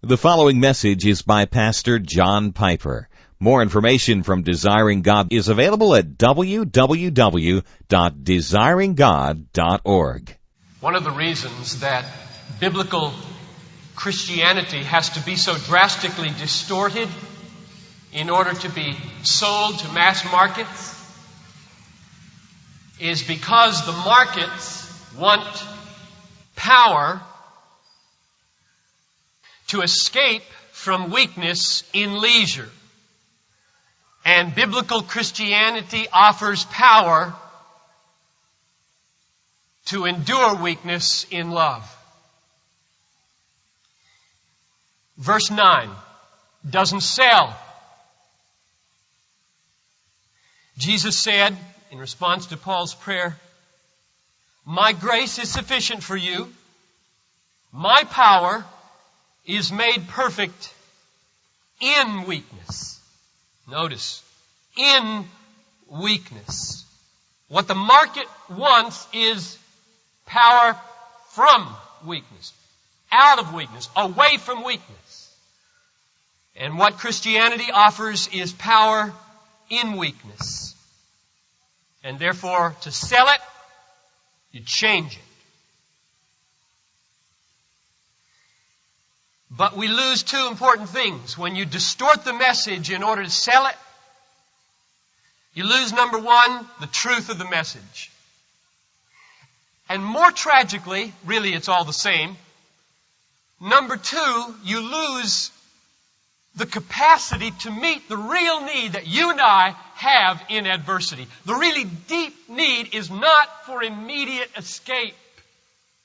The following message is by Pastor John Piper. More information from Desiring God is available at www.desiringgod.org. One of the reasons that biblical Christianity has to be so drastically distorted in order to be sold to mass markets is because the markets want power to escape from weakness in leisure. And biblical Christianity offers power to endure weakness in love. Verse 9 doesn't sell. Jesus said, in response to Paul's prayer, "My grace is sufficient for you. My power is made perfect in weakness." Notice, in weakness. What the market wants is power from weakness, out of weakness, away from weakness. And what Christianity offers is power in weakness. And therefore, to sell it, you change it. But we lose two important things. When you distort the message in order to sell it, you lose, number one, the truth of the message. And more tragically, really it's all the same, number two, you lose the capacity to meet the real need that you and I have in adversity. The really deep need is not for immediate escape.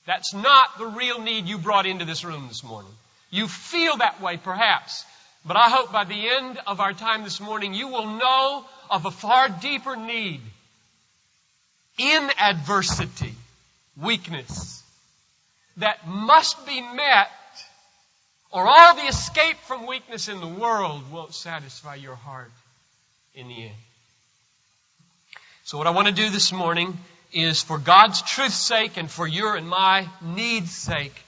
That's not the real need you brought into this room this morning. You feel that way, perhaps. But I hope by the end of our time this morning, you will know of a far deeper need in adversity, weakness, that must be met, or all the escape from weakness in the world won't satisfy your heart in the end. So what I want to do this morning is, for God's truth's sake and for your and my need's sake,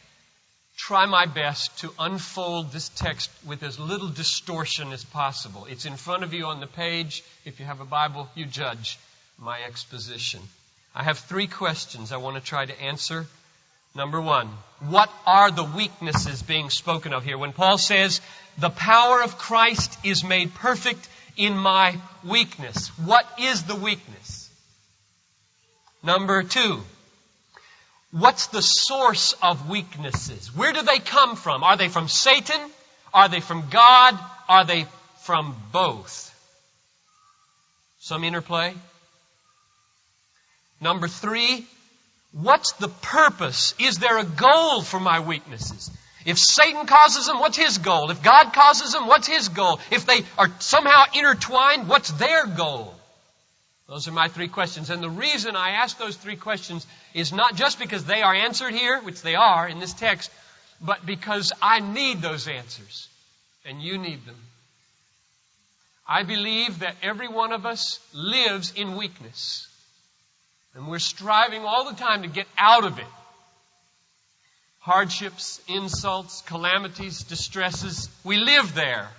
try my best to unfold this text with as little distortion as possible. It's in front of you on the page. If you have a Bible, you judge my exposition. I have three questions I want to try to answer. Number one, what are the weaknesses being spoken of here? When Paul says, the power of Christ is made perfect in my weakness, what is the weakness? Number two, what's the source of weaknesses? Where do they come from? Are they from Satan? Are they from God? Are they from both? Some interplay. Number three, what's the purpose? Is there a goal for my weaknesses? If Satan causes them, what's his goal? If God causes them, what's his goal? If they are somehow intertwined, what's their goal? Those are my three questions. And the reason I ask those three questions is not just because they are answered here, which they are in this text, but because I need those answers, and you need them. I believe that every one of us lives in weakness, and we're striving all the time to get out of it. Hardships, insults, calamities, distresses, we live there.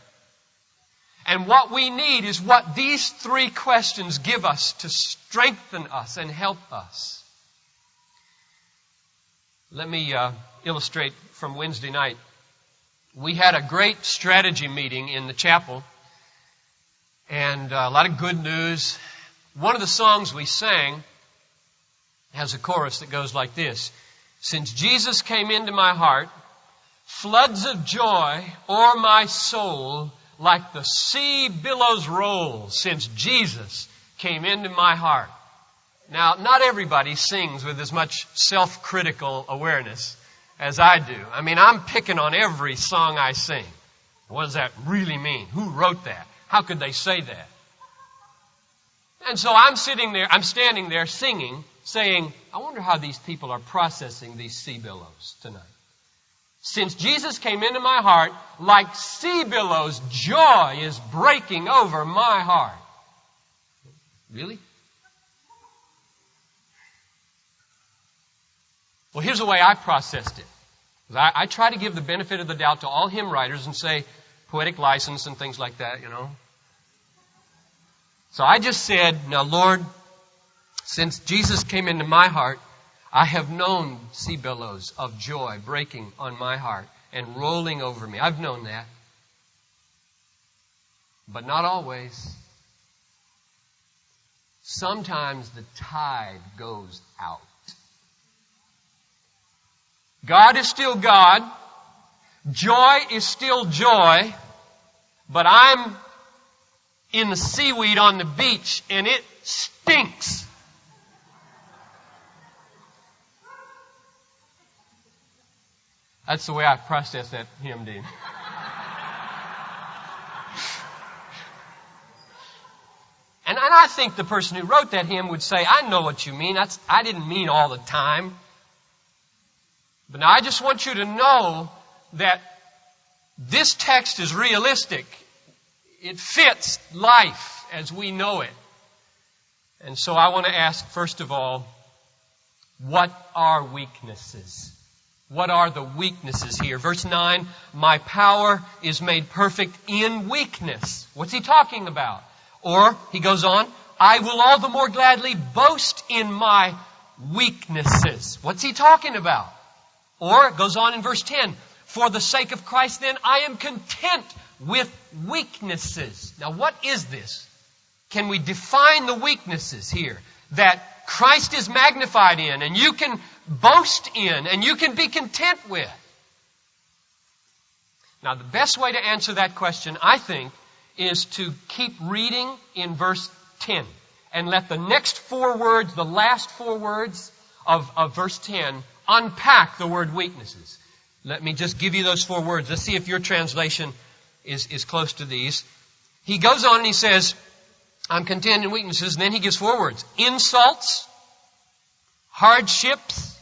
And what we need is what these three questions give us to strengthen us and help us. Let me illustrate from Wednesday night. We had a great strategy meeting in the chapel, and a lot of good news. One of the songs we sang has a chorus that goes like this: "Since Jesus came into my heart, floods of joy o'er my soul, like the sea billows roll, since Jesus came into my heart." Now, not everybody sings with as much self-critical awareness as I do. I mean, I'm picking on every song I sing. What does that really mean? Who wrote that? How could they say that? And so I'm standing there singing, saying, I wonder how these people are processing these sea billows tonight. Since Jesus came into my heart, like sea billows, joy is breaking over my heart. Really? Well, here's the way I processed it. I try to give the benefit of the doubt to all hymn writers and say poetic license and things like that, So I just said, now Lord, since Jesus came into my heart, I have known sea billows of joy breaking on my heart and rolling over me. I've known that. But not always. Sometimes the tide goes out. God is still God. Joy is still joy. But I'm in the seaweed on the beach and it stinks. That's the way I process that hymn, Dean. And I think the person who wrote that hymn would say, I know what you mean. I didn't mean all the time. But now I just want you to know that this text is realistic. It fits life as we know it. And so I want to ask, first of all, what are weaknesses? What are the weaknesses here? Verse 9, my power is made perfect in weakness. What's he talking about? Or, he goes on, I will all the more gladly boast in my weaknesses. What's he talking about? Or, it goes on in verse 10, for the sake of Christ then, I am content with weaknesses. Now, what is this? Can we define the weaknesses here that Christ is magnified in and you can boast in and you can be content with? Now, the best way to answer that question, I think, is to keep reading in verse 10 and let the next 4 words, the last 4 words of verse 10, unpack the word weaknesses. Let me just give you those 4 words. Let's see if your translation is close to these. He goes on and he says, I'm content in weaknesses, and then he gives 4 words. Insults, hardships,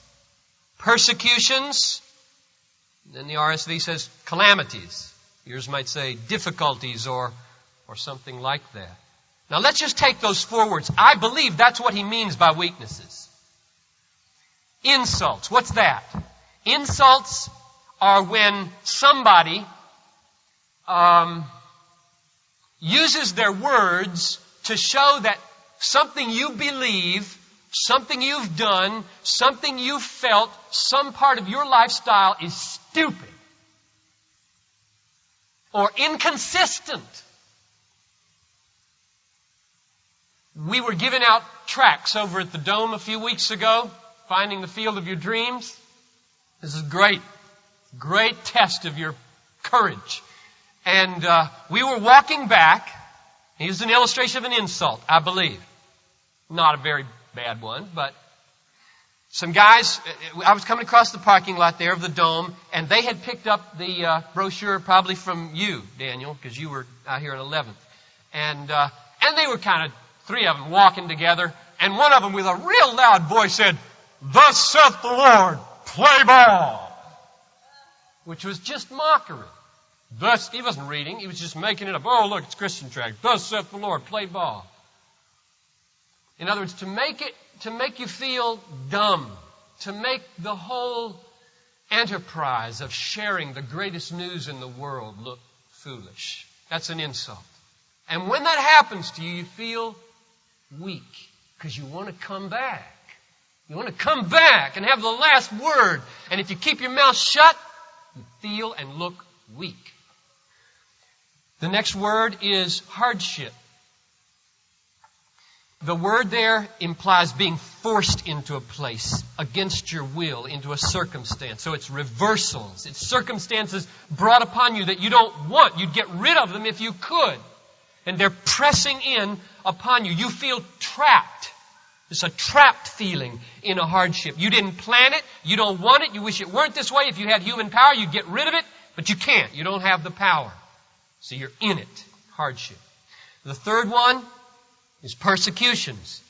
persecutions, and then the RSV says calamities. Yours might say difficulties or something like that. Now let's just take those 4 words. I believe that's what he means by weaknesses. Insults. What's that? Insults are when somebody uses their words to show that something you believe, something you've done, something you've felt, some part of your lifestyle is stupid or inconsistent. We were giving out tracts over at the Dome a few weeks ago, Finding the Field of Your Dreams. This is great. Great test of your courage. And we were walking back. Here's an illustration of an insult, I believe. Not a very bad one, but some guys, I was coming across the parking lot there of the Dome, and they had picked up the brochure probably from you, Daniel, because you were out here at 11th. And they were kind of, 3 of them walking together, and one of them with a real loud voice said, "Thus saith the Lord, play ball." Which was just mockery. Thus, he wasn't reading, he was just making it up. Oh, look, it's Christian tract. Thus saith the Lord, play ball. In other words, to make you feel dumb, to make the whole enterprise of sharing the greatest news in the world look foolish. That's an insult. And when that happens to you, you feel weak because you want to come back. You want to come back and have the last word. And if you keep your mouth shut, you feel and look weak. The next word is hardship. The word there implies being forced into a place against your will, into a circumstance. So it's reversals. It's circumstances brought upon you that you don't want. You'd get rid of them if you could. And they're pressing in upon you. You feel trapped. It's a trapped feeling in a hardship. You didn't plan it. You don't want it. You wish it weren't this way. If you had human power, you'd get rid of it. But you can't. You don't have the power. So you're in it. Hardship. The third one is persecutions.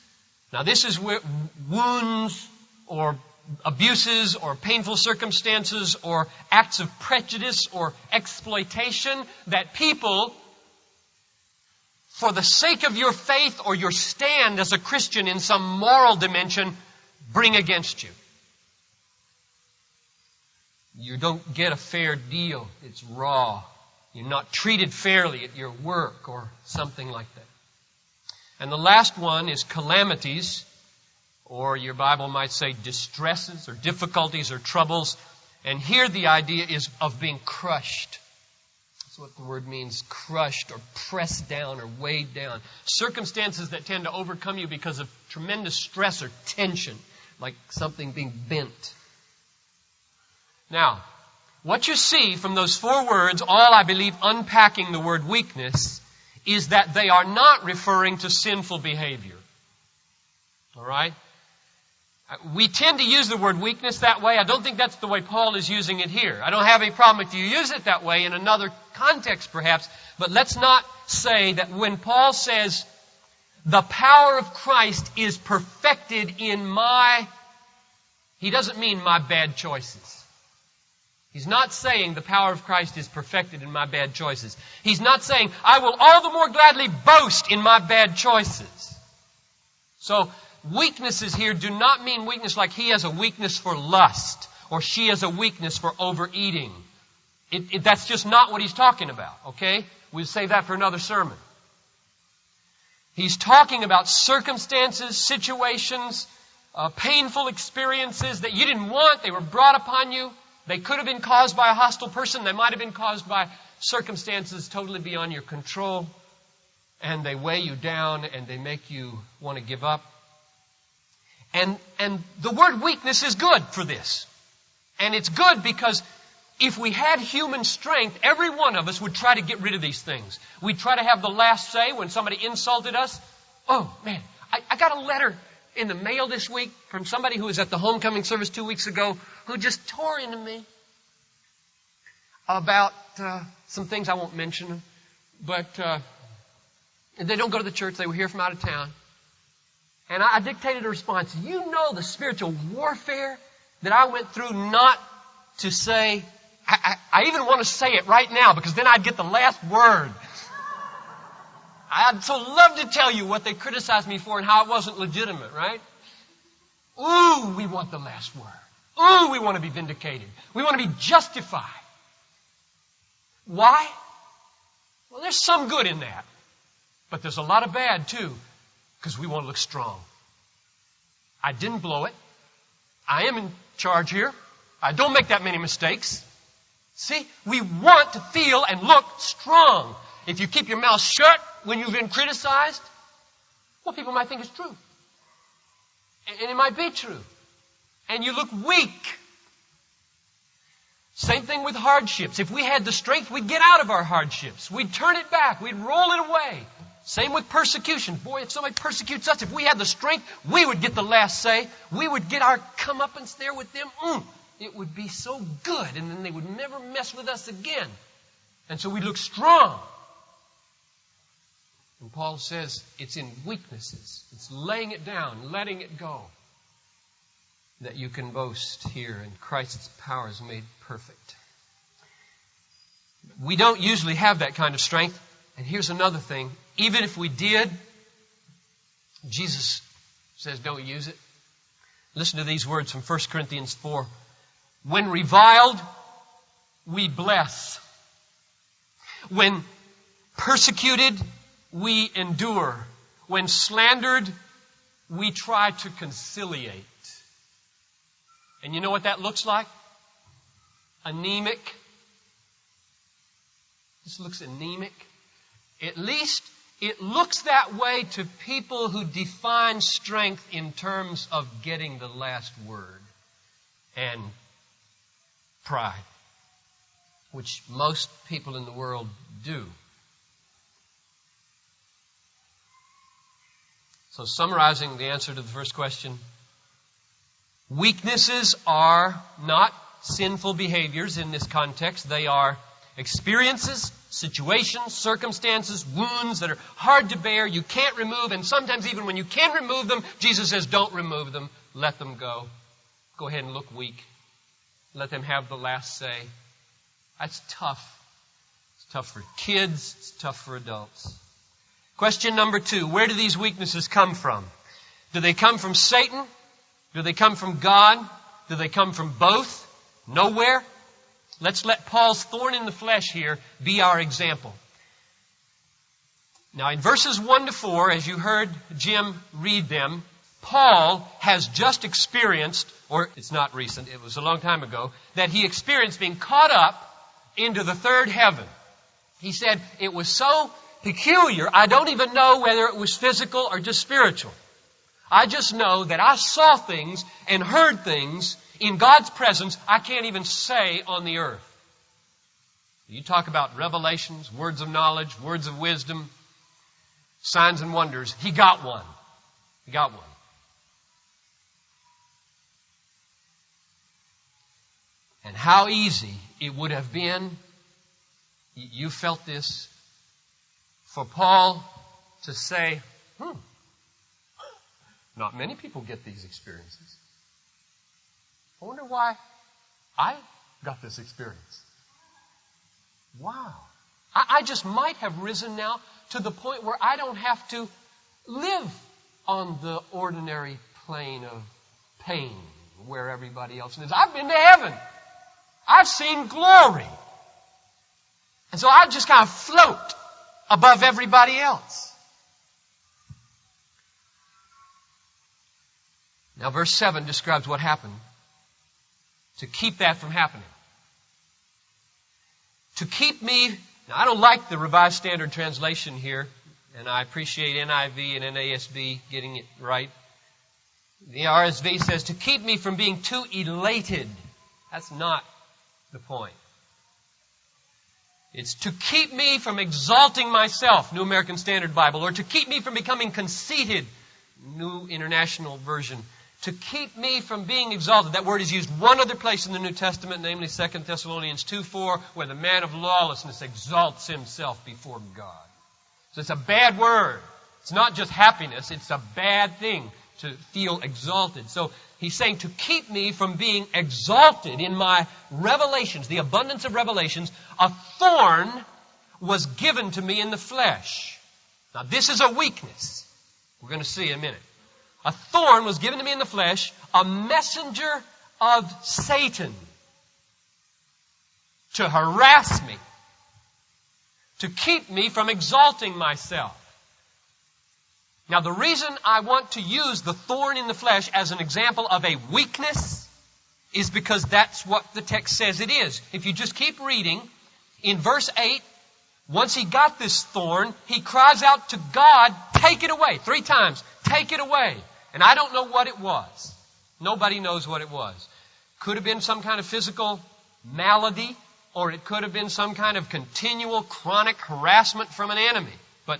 Now this is where wounds or abuses or painful circumstances or acts of prejudice or exploitation that people, for the sake of your faith or your stand as a Christian in some moral dimension, bring against you. You don't get a fair deal. It's raw. You're not treated fairly at your work or something like that. And the last one is calamities, or your Bible might say distresses or difficulties or troubles. And here the idea is of being crushed. That's what the word means, crushed or pressed down or weighed down. Circumstances that tend to overcome you because of tremendous stress or tension, like something being bent. Now, what you see from those four words, all I believe unpacking the word weakness, is that they are not referring to sinful behavior. All right? We tend to use the word weakness that way. I don't think that's the way Paul is using it here. I don't have any problem if you use it that way in another context perhaps, but let's not say that when Paul says the power of Christ is perfected in he doesn't mean my bad choices. He's not saying the power of Christ is perfected in my bad choices. He's not saying I will all the more gladly boast in my bad choices. So weaknesses here do not mean weakness like he has a weakness for lust or she has a weakness for overeating. That's just not what he's talking about, okay? We'll save that for another sermon. He's talking about circumstances, situations, painful experiences that you didn't want. They were brought upon you. They could have been caused by a hostile person. They might have been caused by circumstances totally beyond your control. And they weigh you down and they make you want to give up. And the word weakness is good for this. And it's good because if we had human strength, every one of us would try to get rid of these things. We'd try to have the last say when somebody insulted us. Oh, man, I got a letter in the mail this week from somebody who was at the homecoming service 2 weeks ago who just tore into me about some things I won't mention. But they don't go to the church. They were here from out of town. And I dictated a response. You know the spiritual warfare that I went through not to say, I even want to say it right now because then I'd get the last word. I'd so love to tell you what they criticized me for and how it wasn't legitimate, right? Ooh, we want the last word. Ooh, we want to be vindicated. We want to be justified. Why? Well, there's some good in that. But there's a lot of bad, too, because we want to look strong. I didn't blow it. I am in charge here. I don't make that many mistakes. See, we want to feel and look strong. If you keep your mouth shut when you've been criticized, well, people might think it's true. And it might be true. And you look weak. Same thing with hardships. If we had the strength, we'd get out of our hardships. We'd turn it back. We'd roll it away. Same with persecution. Boy, if somebody persecutes us, if we had the strength, we would get the last say. We would get our comeuppance there with them. It would be so good. And then they would never mess with us again. And so we look strong. And Paul says it's in weaknesses. It's laying it down, letting it go, that you can boast here, and Christ's power is made perfect. We don't usually have that kind of strength. And here's another thing. Even if we did, Jesus says don't use it. Listen to these words from 1 Corinthians 4. When reviled, we bless. When persecuted, we endure. When slandered, we try to conciliate. And you know what that looks like? Anemic. This looks anemic. At least it looks that way to people who define strength in terms of getting the last word and pride, which most people in the world do. So summarizing the answer to the first question, weaknesses are not sinful behaviors in this context. They are experiences, situations, circumstances, wounds that are hard to bear, you can't remove, and sometimes even when you can remove them, Jesus says, don't remove them, let them go. Go ahead and look weak. Let them have the last say. That's tough. It's tough for kids, it's tough for adults. Question number 2, where do these weaknesses come from? Do they come from Satan? Do they come from God? Do they come from both? Nowhere? Let's let Paul's thorn in the flesh here be our example. Now in verses 1 to 4, as you heard Jim read them, Paul has just experienced, or it's not recent, it was a long time ago, that he experienced being caught up into the third heaven. He said, it was so peculiar, I don't even know whether it was physical or just spiritual. I just know that I saw things and heard things in God's presence I can't even say on the earth. You talk about revelations, words of knowledge, words of wisdom, signs and wonders. He got one. He got one. And how easy it would have been, you felt this, for Paul to say, not many people get these experiences. I wonder why I got this experience. Wow. I just might have risen now to the point where I don't have to live on the ordinary plane of pain where everybody else is. I've been to heaven. I've seen glory. And so I just kind of float above everybody else. Now verse 7 describes what happened to keep that from happening. To keep me, now I don't like the Revised Standard Translation here, and I appreciate NIV and NASB getting it right. The RSV says, to keep me from being too elated. That's not the point. It's to keep me from exalting myself, New American Standard Bible, or to keep me from becoming conceited, New International Version. To keep me from being exalted. That word is used one other place in the New Testament, namely 2 Thessalonians 2:4, where the man of lawlessness exalts himself before God. So it's a bad word. It's not just happiness, it's a bad thing to feel exalted. So he's saying to keep me from being exalted in my revelations, the abundance of revelations, a thorn was given to me in the flesh. Now this is a weakness. We're going to see in a minute. A thorn was given to me in the flesh, a messenger of Satan to harass me, to keep me from exalting myself. Now, the reason I want to use the thorn in the flesh as an example of a weakness is because that's what the text says it is. If you just keep reading, in verse 8, once he got this thorn, he cries out to God, take it away. 3 times, take it away. And I don't know what it was. Nobody knows what it was. Could have been some kind of physical malady, or it could have been some kind of continual chronic harassment from an enemy. But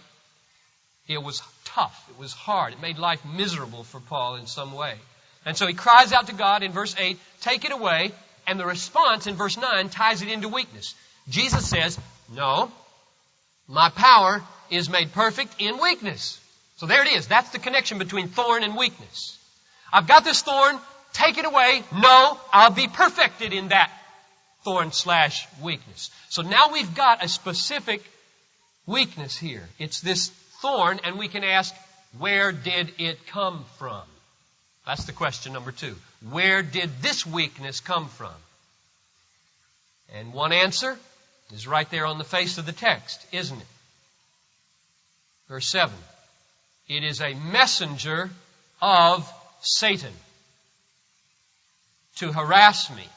it was tough. It was hard. It made life miserable for Paul in some way. And so he cries out to God in verse 8, take it away. And the response in verse 9 ties it into weakness. Jesus says, no, my power is made perfect in weakness. So there it is. That's the connection between thorn and weakness. I've got this thorn. Take it away. No, I'll be perfected in that thorn/weakness. So now we've got a specific weakness here. It's this thorn, and we can ask, where did it come from? That's the question number 2. Where did this weakness come from? And one answer is right there on the face of the text, isn't it? Verse 7. It is a messenger of Satan to harass me.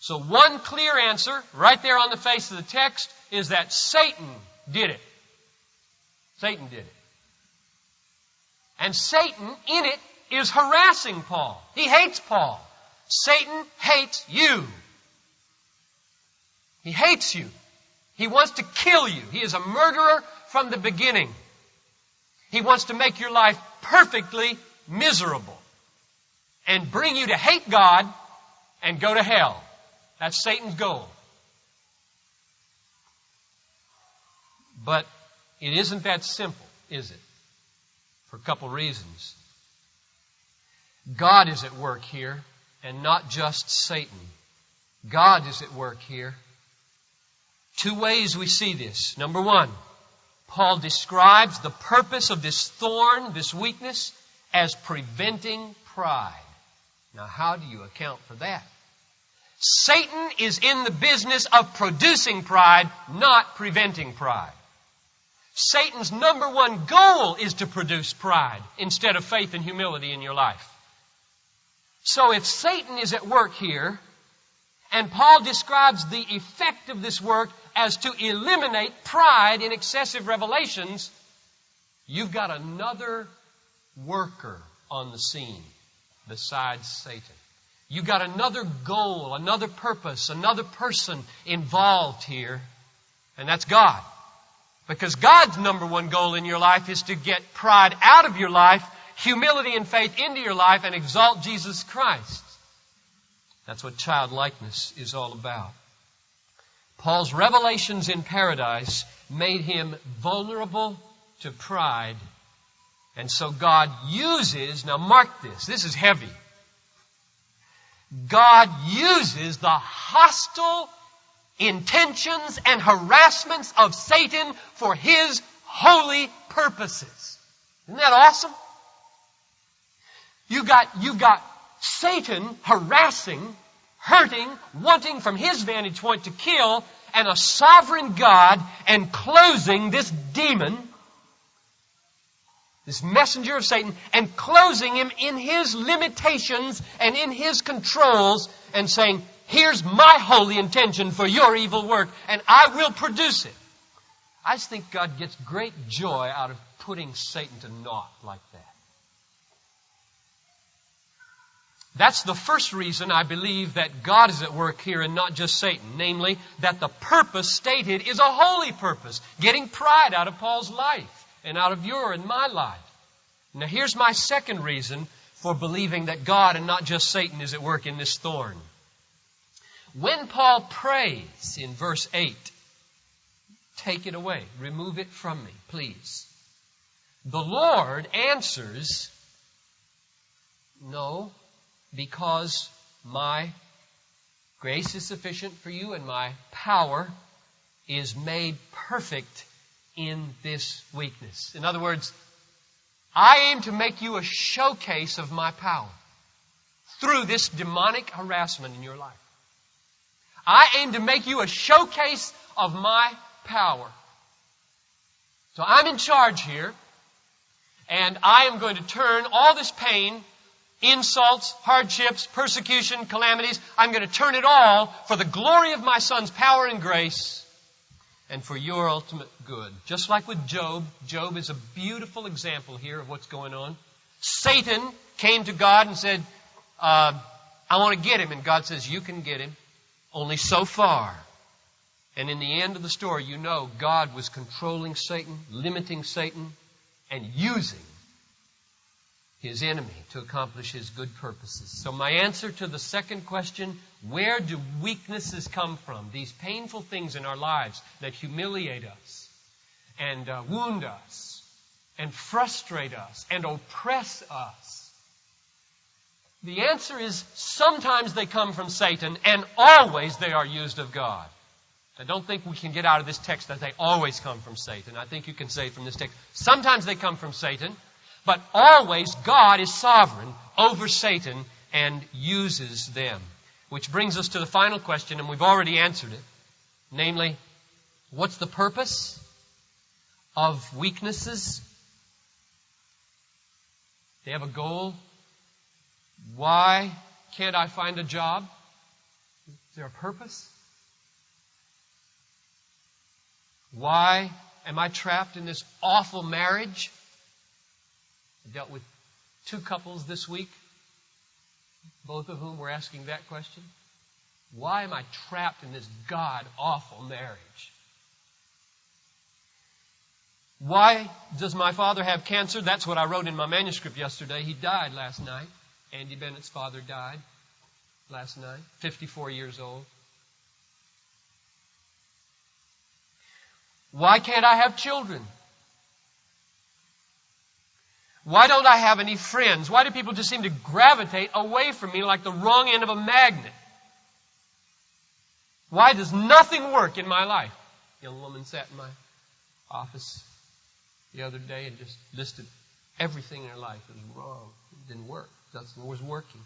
So one clear answer right there on the face of the text is that Satan did it. Satan did it. And Satan in it is harassing Paul. He hates Paul. Satan hates you. He hates you. He wants to kill you. He is a murderer from the beginning. He wants to make your life perfectly miserable and bring you to hate God and go to hell. That's Satan's goal. But it isn't that simple, is it? For a couple reasons. God is at work here, and not just Satan. God is at work here. 2 ways we see this. Number 1, Paul describes the purpose of this thorn, this weakness, as preventing pride. Now, how do you account for that? Satan is in the business of producing pride, not preventing pride. Satan's number one goal is to produce pride instead of faith and humility in your life. So if Satan is at work here, and Paul describes the effect of this work as to eliminate pride in excessive revelations, you've got another worker on the scene besides Satan. You've got another goal, another purpose, another person involved here, and that's God. Because God's number one goal in your life is to get pride out of your life, humility and faith into your life, and exalt Jesus Christ. That's what childlikeness is all about. Paul's revelations in paradise made him vulnerable to pride. And so God uses, now mark this is heavy. God uses the hostile intentions and harassments of Satan for His holy purposes. Isn't that awesome? You've got Satan harassing, hurting, wanting from his vantage point to kill, and a sovereign God enclosing this demon, this messenger of Satan, enclosing him in his limitations and in his controls, and saying, here's my holy intention for your evil work, and I will produce it. I just think God gets great joy out of putting Satan to naught like that. That's the first reason I believe that God is at work here and not just Satan. Namely, that the purpose stated is a holy purpose. Getting pride out of Paul's life and out of your and my life. Now here's my second reason for believing that God and not just Satan is at work in this thorn. When Paul prays in verse 8, take it away, remove it from me, please. The Lord answers, no, because my grace is sufficient for you and my power is made perfect in this weakness. In other words, I aim to make you a showcase of my power through this demonic harassment in your life. I aim to make you a showcase of my power. So I'm in charge here, and I am going to turn all this pain, insults, hardships, persecution, calamities, I'm going to turn it all for the glory of my Son's power and grace and for your ultimate good. Just like with Job. Job is a beautiful example here of what's going on. Satan came to God and said, I want to get him. And God says, you can get him, only so far. And in the end of the story, you know God was controlling Satan, limiting Satan, and using his enemy to accomplish his good purposes. So my answer to the second question, where do weaknesses come from? These painful things in our lives that humiliate us and wound us and frustrate us and oppress us. The answer is sometimes they come from Satan and always they are used of God. I don't think we can get out of this text that they always come from Satan. I think you can say from this text, sometimes they come from Satan, but always God is sovereign over Satan and uses them. Which brings us to the final question, and we've already answered it. Namely, what's the purpose of weaknesses? They have a goal. Why can't I find a job? Is there a purpose? Why am I trapped in this awful marriage? I dealt with 2 couples this week, both of whom were asking that question. Why am I trapped in this god-awful marriage? Why does my father have cancer? That's what I wrote in my manuscript yesterday. He died last night. Andy Bennett's father died last night, 54 years old. Why can't I have children? Why don't I have any friends? Why do people just seem to gravitate away from me like the wrong end of a magnet? Why does nothing work in my life? A young woman sat in my office the other day and just listed everything in her life that was wrong. It didn't work. Nothing was working.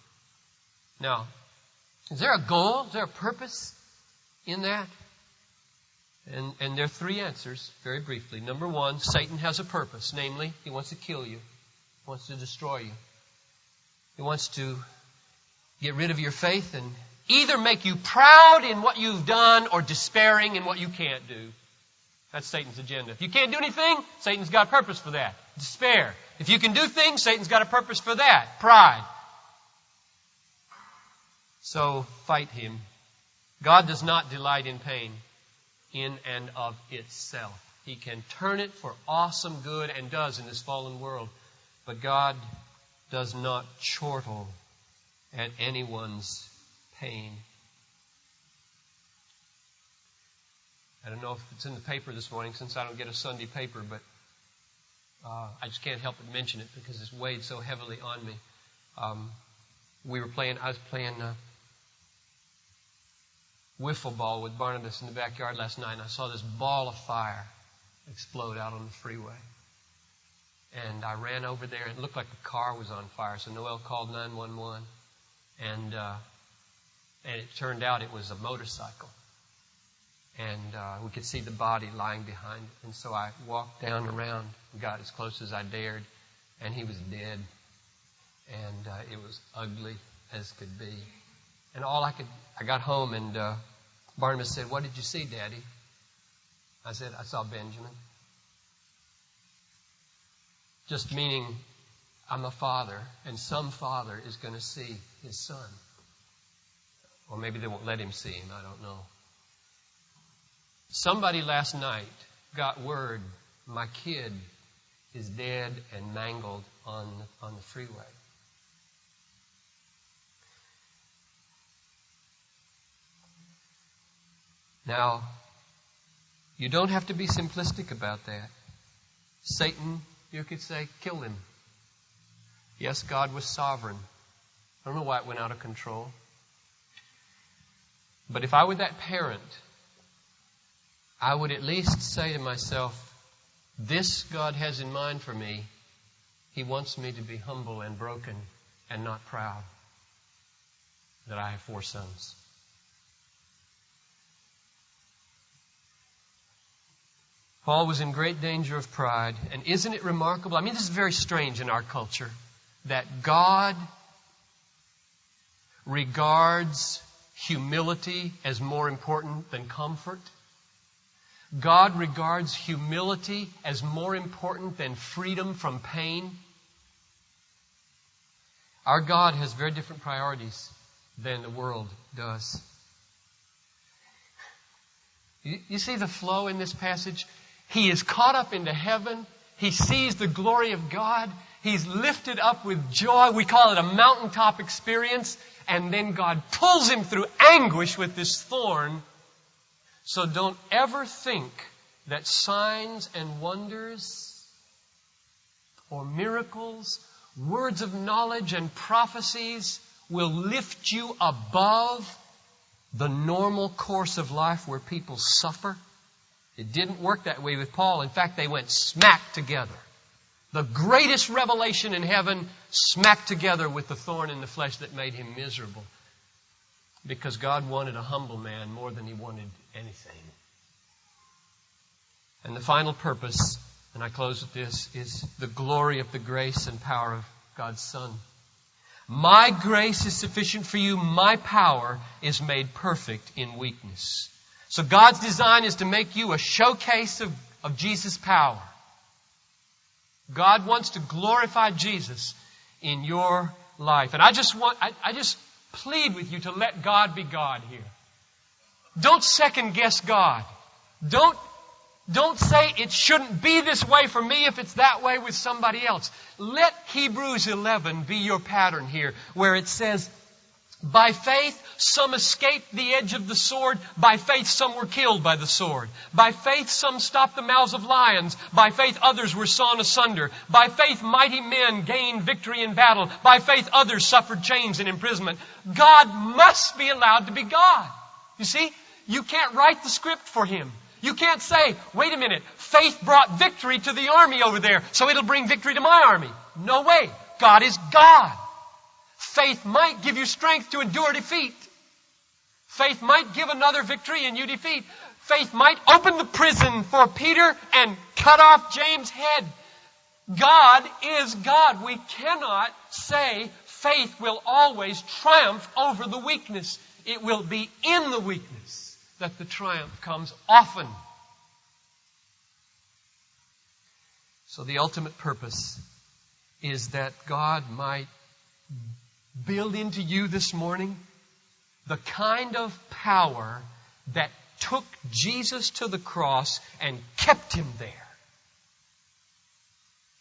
Now, Is there a goal? Is there a purpose in that? And there are three answers, very briefly. Number one, Satan has a purpose. Namely, he wants to kill you. He wants to destroy you. He wants to get rid of your faith and either make you proud in what you've done or despairing in what you can't do. That's Satan's agenda. If you can't do anything, Satan's got a purpose for that. Despair. If you can do things, Satan's got a purpose for that. Pride. So fight him. God does not delight in pain in and of itself. He can turn it for awesome good and does in this fallen world. But God does not chortle at anyone's pain. I don't know if it's in the paper this morning since I don't get a Sunday paper, but I just can't help but mention it because it's weighed so heavily on me. I was playing wiffle ball with Barnabas in the backyard last night, and I saw this ball of fire explode out on the freeway. And I ran over there, and it looked like the car was on fire, so Noel called 911, and it turned out it was a motorcycle. And we could see the body lying behind it. And so I walked down around and got as close as I dared, and he was dead. And it was ugly as could be. And I got home, and Barnabas said, "What did you see, Daddy?" I said, "I saw Benjamin." Just meaning I'm a father, and some father is going to see his son. Or maybe they won't let him see him, I don't know. Somebody last night got word my kid is dead and mangled on the freeway. Now, you don't have to be simplistic about that. Satan, you could say, kill him. Yes, God was sovereign. I don't know why it went out of control. But if I were that parent, I would at least say to myself, this God has in mind for me. He wants me to be humble and broken and not proud that I have 4 sons. Paul was in great danger of pride. And isn't it remarkable? I mean, this is very strange in our culture that God regards humility as more important than comfort. God regards humility as more important than freedom from pain. Our God has very different priorities than the world does. You see the flow in this passage? He is caught up into heaven. He sees the glory of God. He's lifted up with joy. We call it a mountaintop experience. And then God pulls him through anguish with this thorn. So don't ever think that signs and wonders or miracles, words of knowledge and prophecies will lift you above the normal course of life where people suffer. It didn't work that way with Paul. In fact, they went smack together. The greatest revelation in heaven smacked together with the thorn in the flesh that made him miserable. Because God wanted a humble man more than He wanted anything. And the final purpose, and I close with this, is the glory of the grace and power of God's Son. My grace is sufficient for you. My power is made perfect in weakness. So God's design is to make you a showcase of Jesus' power. God wants to glorify Jesus in your life. And I just plead with you to let God be God here. Don't second guess God. Don't say it shouldn't be this way for me if it's that way with somebody else. Let Hebrews 11 be your pattern here, where it says, by faith, some escaped the edge of the sword. By faith, some were killed by the sword. By faith, some stopped the mouths of lions. By faith, others were sawn asunder. By faith, mighty men gained victory in battle. By faith, others suffered chains and imprisonment. God must be allowed to be God. You see, you can't write the script for Him. You can't say, wait a minute, faith brought victory to the army over there, so it'll bring victory to my army. No way. God is God. Faith might give you strength to endure defeat. Faith might give another victory and you defeat. Faith might open the prison for Peter and cut off James' head. God is God. We cannot say faith will always triumph over the weakness. It will be in the weakness that the triumph comes often. So the ultimate purpose is that God might build into you this morning the kind of power that took Jesus to the cross and kept Him there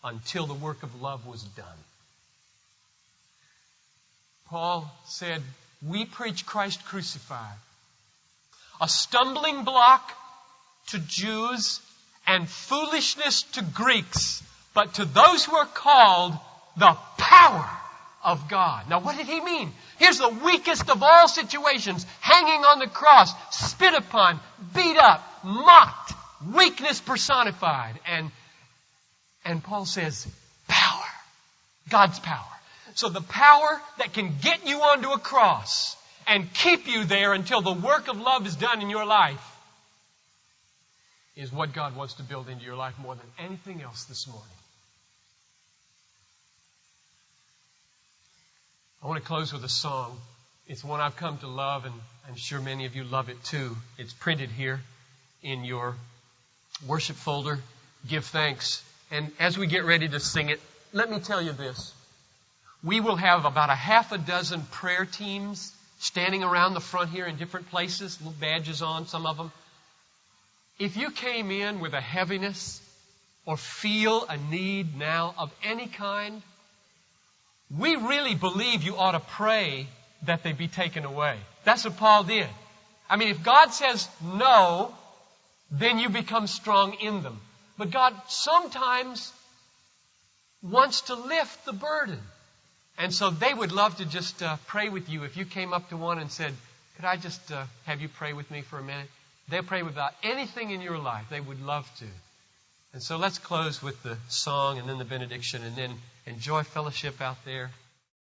until the work of love was done. Paul said, we preach Christ crucified, a stumbling block to Jews and foolishness to Greeks, but to those who are called, the power of God. Now what did he mean? Here's the weakest of all situations, hanging on the cross, spit upon, beat up, mocked, weakness personified. And Paul says, power. God's power. So the power that can get you onto a cross and keep you there until the work of love is done in your life is what God wants to build into your life more than anything else this morning. I want to close with a song. It's one I've come to love, and I'm sure many of you love it too. It's printed here in your worship folder. Give thanks. And as we get ready to sing it, let me tell you this. We will have about a half a dozen prayer teams standing around the front here in different places, little badges on, some of them. If you came in with a heaviness or feel a need now of any kind, we really believe you ought to pray that they be taken away. That's what Paul did. I mean, if God says no, then you become strong in them. But God sometimes wants to lift the burden. And so they would love to just pray with you. If you came up to one and said, could I just have you pray with me for a minute? They'll pray without anything in your life. They would love to. And so let's close with the song and then the benediction and then enjoy fellowship out there.